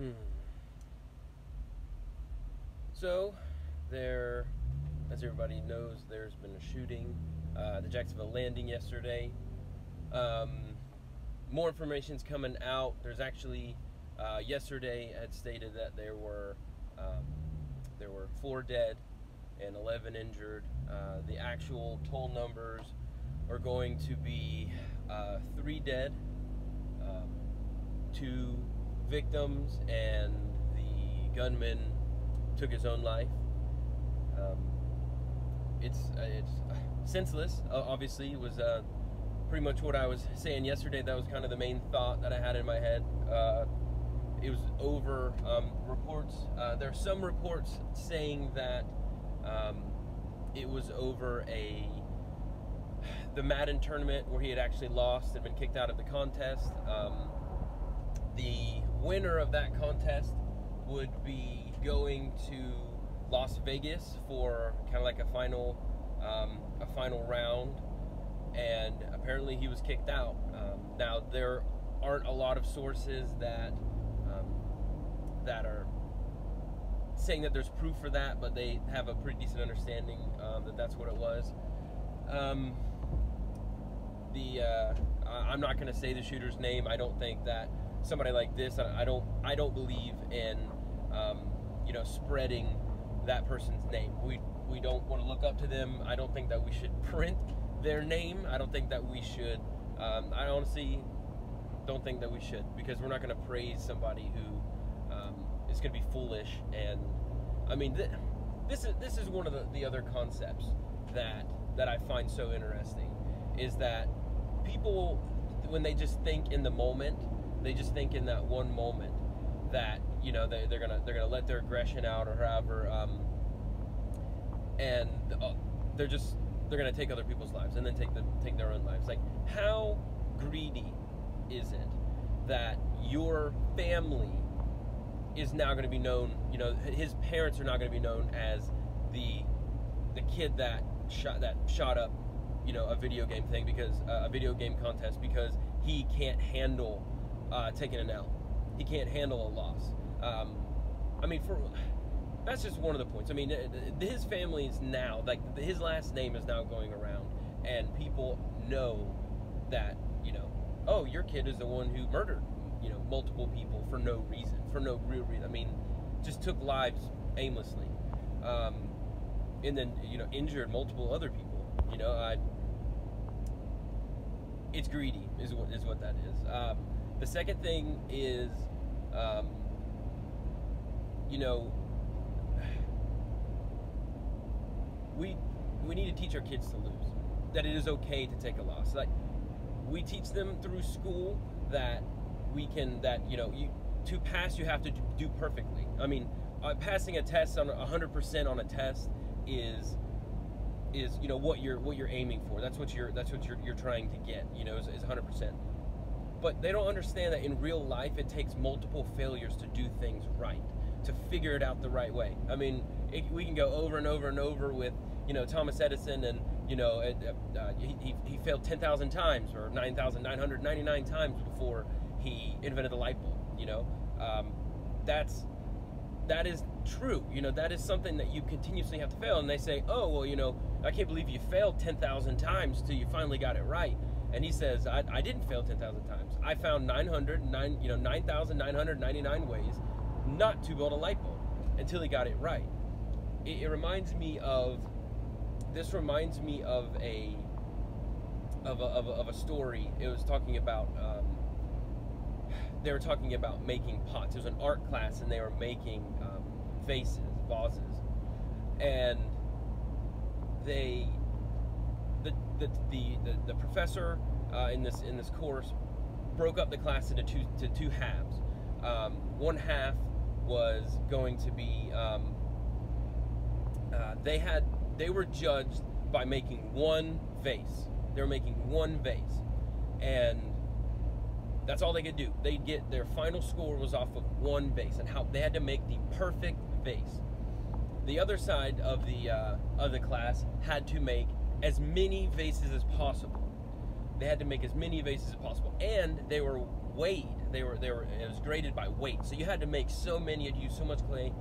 Hmm. So, as everybody knows, there's been a shooting, the Jacksonville landing yesterday. More information's coming out. There's actually, yesterday had stated that there were 4 dead and 11 injured. The actual total numbers are going to be 3 dead, 2 victims, and the gunman took his own life. It's senseless. Obviously, it was pretty much what I was saying yesterday. That was kind of the main thought that I had in my head. It was over reports. There are some reports saying that it was over the Madden tournament where he had actually lost and been kicked out of the contest. The winner of that contest would be going to Las Vegas for kind of like a final round, and apparently he was kicked out. Now there aren't a lot of sources that are saying that there's proof for that, but they have a pretty decent understanding that that's what it was. I'm not going to say the shooter's name. I don't think that somebody like this. I don't believe in spreading that person's name. We don't want to look up to them. I don't think that we should print their name. I don't think that we should. I honestly don't think that we should, because we're not going to praise somebody who is going to be foolish. And I mean, this is one of the other concepts that I find so interesting, is that people, when they just think in the moment, they just think in that one moment that they're gonna let their aggression out or however, and they're gonna take other people's lives and then take their own lives. Like, how greedy is it that your family is now going to be known? His parents are not going to be known as the kid that shot up a video game thing, because a video game contest, because he can't handle taking an L. He can't handle a loss. That's just one of the points. I mean, his family is now, like, his last name is now going around, and people know that, oh, your kid is the one who murdered, multiple people for no reason, for no real reason. I mean, just took lives aimlessly, and then, injured multiple other people. It's greedy, is what that is. The second thing is, we need to teach our kids to lose, that it is okay to take a loss. Like, we teach them through school that to pass you have to do perfectly. I mean, passing a test on 100% on a test is what you're aiming for. That's what you're trying to get. Is 100%. But they don't understand that in real life it takes multiple failures to do things right, to figure it out the right way. I mean, we can go over and over and over with Thomas Edison, and he failed 10,000 times or 9,999 times before he invented the light bulb. That is true. That is something that you continuously have to fail. And they say, oh, well, I can't believe you failed 10,000 times till you finally got it right. And he says, I didn't fail 10,000 times. I found 9,999 ways not to build a light bulb until he got it right. It reminds me of a story. It was talking about, they were talking about making pots. It was an art class, and they were making vases, and the professor in this course broke up the class into two halves. One half was going to be they were judged by making one vase. They were making one vase, and that's all they could do. Their final score was off of one vase, and how they had to make the perfect vase. The other side of the class had to make as many vases as possible. They had to make as many vases as possible, and they were weighed. it was graded by weight. So you had to make so many, you'd use so much clay,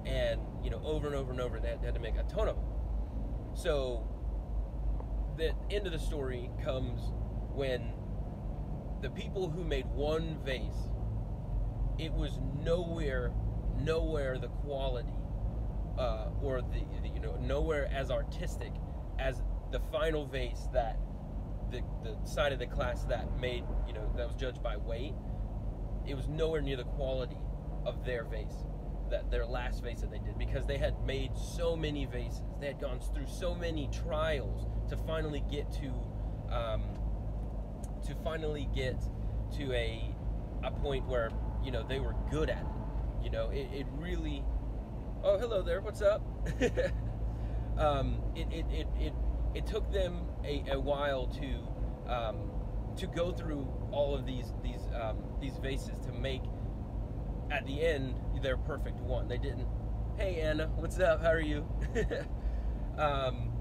and over and over and over, they had to make a ton of them. So the end of the story comes when the people who made one vase, it was nowhere the quality, or the nowhere as artistic as the final vase that the side of the class that made, that was judged by weight. It was nowhere near the quality of their vase, that their last vase that they did, because they had made so many vases. They had gone through so many trials to finally get to a point where they were good at it. It really. Oh, hello there. What's up? It took them a while to go through all of these vases to make, at the end, their perfect one. They didn't. Hey Anna, what's up? How are you?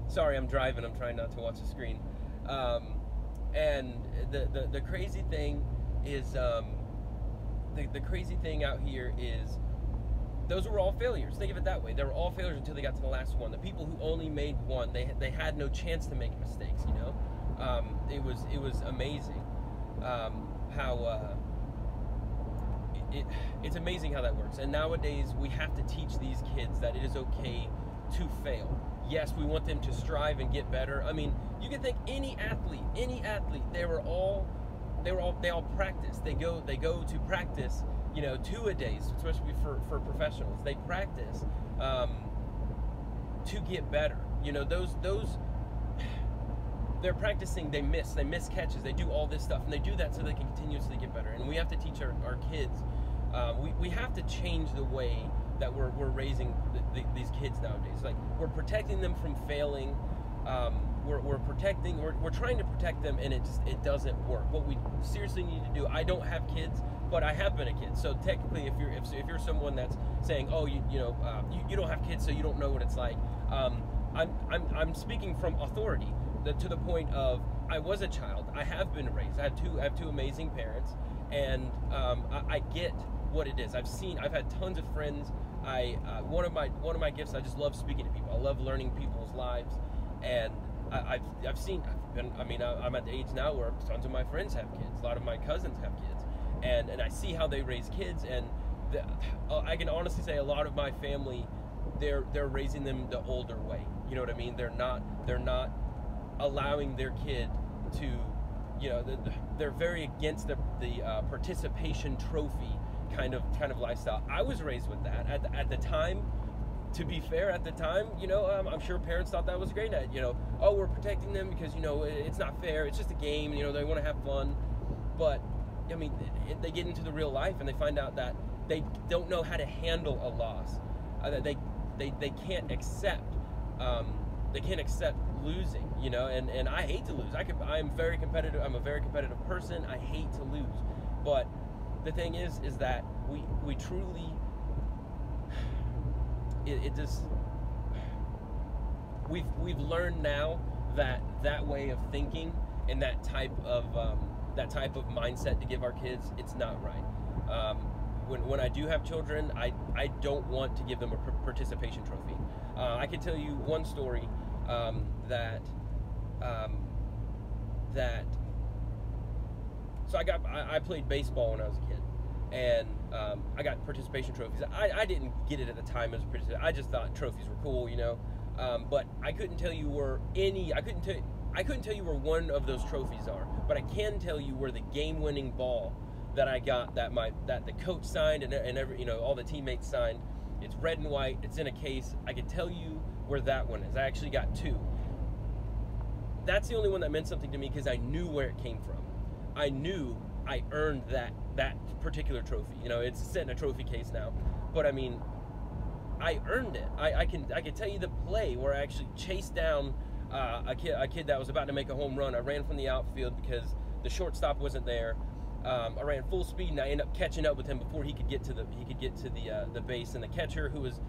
Sorry, I'm driving. I'm trying not to watch the screen. And the crazy thing is, the crazy thing out here is, those were all failures. Think of it that way. They were all failures until they got to the last one. The people who only made one, they had no chance to make mistakes. It was amazing how it's amazing how that works. And nowadays we have to teach these kids that it is okay to fail. Yes, we want them to strive and get better. I mean, you can think any athlete, they all practice. They go to practice, 2-a-days, especially for professionals. They practice to get better. Those they're practicing, they miss catches, they do all this stuff, and they do that so they can continuously get better. And we have to teach our kids, we have to change the way that we're raising these kids nowadays. Like, we're protecting them from failing, we're trying to protect them, and it doesn't work. What we seriously need to do, I don't have kids, but I have been a kid. So technically, if you're someone that's saying, oh, you don't have kids, so you don't know what it's like, I'm speaking from authority, to the point of, I was a child. I have been raised. I have two amazing parents, and I get what it is. I've had tons of friends. One of my gifts, I just love speaking to people. I love learning people's lives, and I'm at the age now where tons of my friends have kids. A lot of my cousins have kids, and I see how they raise kids, and I can honestly say a lot of my family, they're raising them the older way. You know what I mean? They're not allowing their kid to, they're very against the participation trophy kind of lifestyle. I was raised with that at the time. To be fair, at the time, I'm sure parents thought that was great. Oh, we're protecting them because it's not fair. It's just a game. They want to have fun. But I mean, they get into the real life and they find out that they don't know how to handle a loss. They can't accept. They can't accept losing. And I hate to lose. I'm very competitive. I'm a very competitive person. I hate to lose. But the thing is that we truly. We've learned now that way of thinking and that type of mindset to give our kids, it's not right. When I do have children, I don't want to give them a participation trophy. I can tell you one story so I played baseball when I was a kid. And I got participation trophies. I didn't get it at the time as a participation. I just thought trophies were cool, But I couldn't tell you where I couldn't tell you where one of those trophies are. But I can tell you where the game-winning ball that I got, that the coach signed and every all the teammates signed. It's red and white. It's in a case. I can tell you where that one is. I actually got 2. That's the only one that meant something to me because I knew where it came from. I knew I earned that particular trophy. It's set in a trophy case now, but I mean, I earned it. I can tell you the play where I actually chased down a kid that was about to make a home run. I ran from the outfield because the shortstop wasn't there. I ran full speed and I ended up catching up with him before he could get to the base. And the catcher who was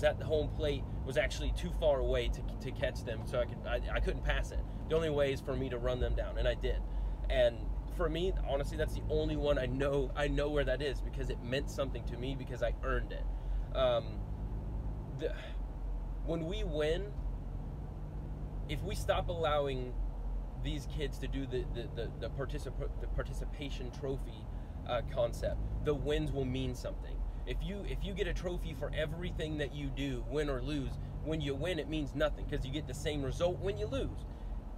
at the home plate was actually too far away to catch them, so I couldn't pass it. The only way is for me to run them down, and I did. And for me, honestly, that's the only one I know where that is, because it meant something to me, because I earned it. When we win, if we stop allowing these kids to do the participation trophy concept, the wins will mean something. If you get a trophy for everything that you do, win or lose, when you win, it means nothing, because you get the same result when you lose.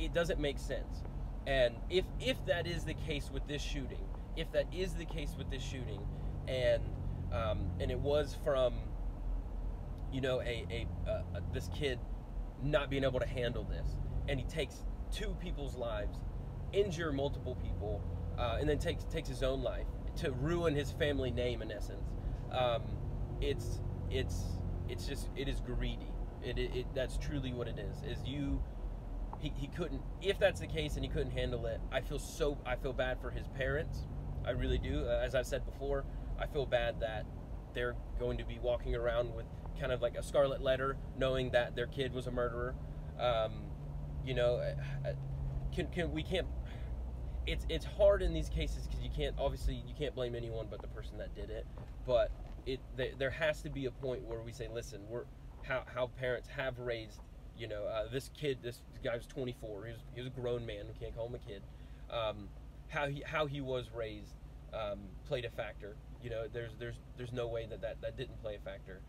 It doesn't make sense. And if that is the case with this shooting, and it was from, you know, this kid not being able to handle this, and he takes 2 people's lives, injure multiple people, and then takes his own life to ruin his family name, in essence. It is greedy. That's truly what it is. He couldn't. If that's the case and he couldn't handle it, I feel bad for his parents. I really do. As I've said before, I feel bad that they're going to be walking around with kind of like a scarlet letter, knowing that their kid was a murderer. You know, we can't. It's hard in these cases, because you can't blame anyone but the person that did it. But there has to be a point where we say, listen, how parents have raised, you know, this guy was 24. He was a grown man. We can't call him a kid. How he was raised played a factor. You know, there's no way that didn't play a factor.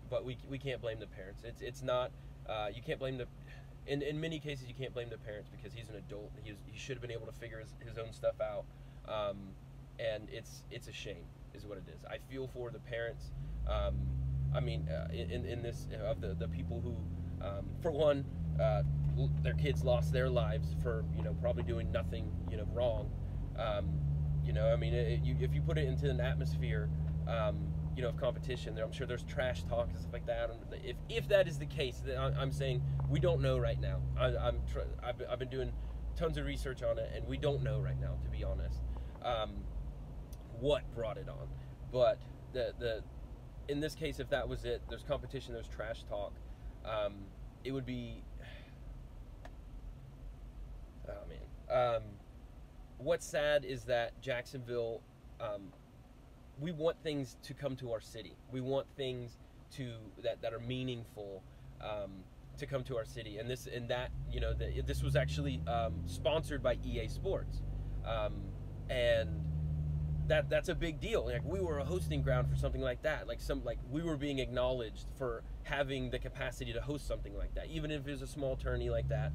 But we can't blame the parents. It's not. You can't blame the. In many cases, you can't blame the parents, because he's an adult. He should have been able to figure his own stuff out. And it's a shame, is what it is. I feel for the parents. I mean, in this, of the people who, for one, their kids lost their lives for, you know, probably doing nothing, you know, wrong. You know, I mean, if you put it into an atmosphere, you know, of competition, I'm sure there's trash talk and stuff like that. And if that is the case, then I'm saying we don't know right now. I've been doing tons of research on it, and we don't know right now, to be honest, what brought it on. But in this case, if that was it, there's competition, there's trash talk. It would be, oh man. What's sad is that Jacksonville, we want things to come to our city. We want things that are meaningful to come to our city. And you know, this was actually sponsored by EA Sports, and that's a big deal. Like, we were a hosting ground for something like that. Like we were being acknowledged for having the capacity to host something like that, even if it was a small tourney like that.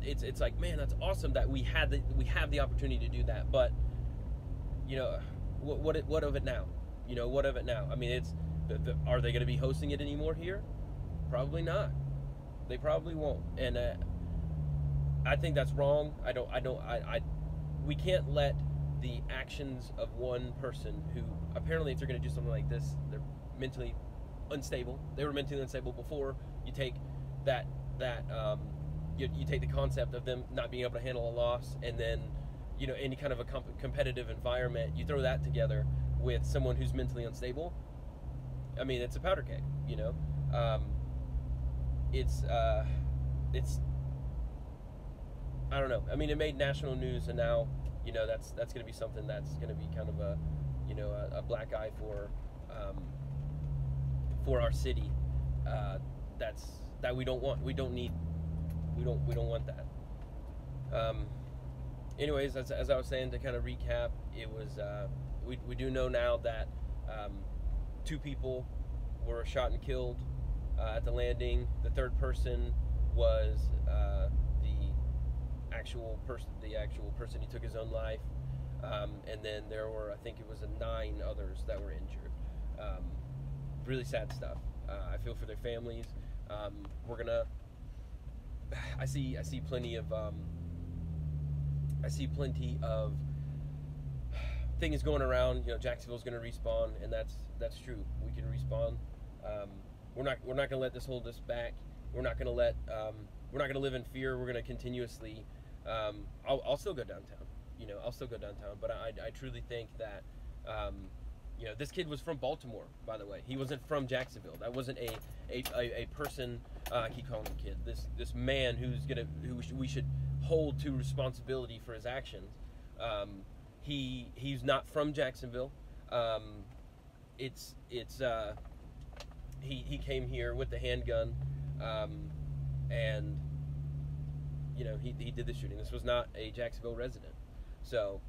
It's like, man, that's awesome that we have the opportunity to do that. But, you know, what of it now? You know, what of it now? I mean, are they going to be hosting it anymore here? Probably not. They probably won't. And I think that's wrong. We can't let the actions of one person who, apparently, if they're going to do something like this, they're mentally unstable. They were mentally unstable before. You take that you take the concept of them not being able to handle a loss, and then, you know, any kind of a competitive environment, you throw that together with someone who's mentally unstable. I mean, it's a powder keg, you know. It's I don't know. I mean, it made national news, and now, you know, that's going to be something that's going to be kind of a, you know, a black eye for our city. That we don't want. We don't want that. Anyways, as I was saying, to kind of recap, it was we do know now that 2 people were shot and killed at the landing. The third person was the actual person who took his own life, and then there were, I think it was 9 others that were injured. Really sad stuff. I feel for their families. I see plenty of things going around. You know, Jacksonville's going to respawn, and that's true. We can respawn. We're not going to let this hold us back. We're not going to live in fear. We're going to continuously. I'll still go downtown. You know, I'll still go downtown. But I truly think that, you know, this kid was from Baltimore, by the way. He wasn't from Jacksonville. That wasn't a person. I keep calling him kid. This man who we should hold to responsibility for his actions. He's not from Jacksonville. He came here with the handgun, and he did the shooting. This was not a Jacksonville resident. So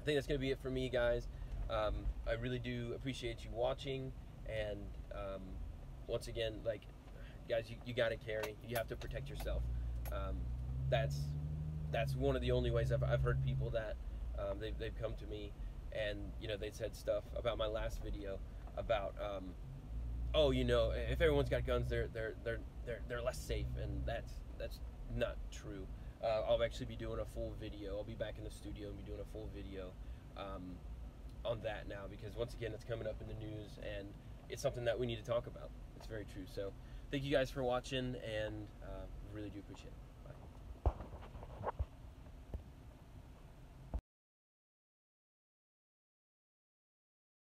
I think that's going to be it for me, guys. I really do appreciate you watching, and once again, like, guys, you got to carry. You have to protect yourself. That's one of the only ways I've heard people that they've come to me, and they said stuff about my last video about oh, if everyone's got guns, they're less safe, and that's not true. I'll actually be doing a full video. I'll be back in the studio and be doing a full video on that now, because once again, it's coming up in the news, and it's something that we need to talk about. It's very true. So thank you guys for watching, and really do appreciate it.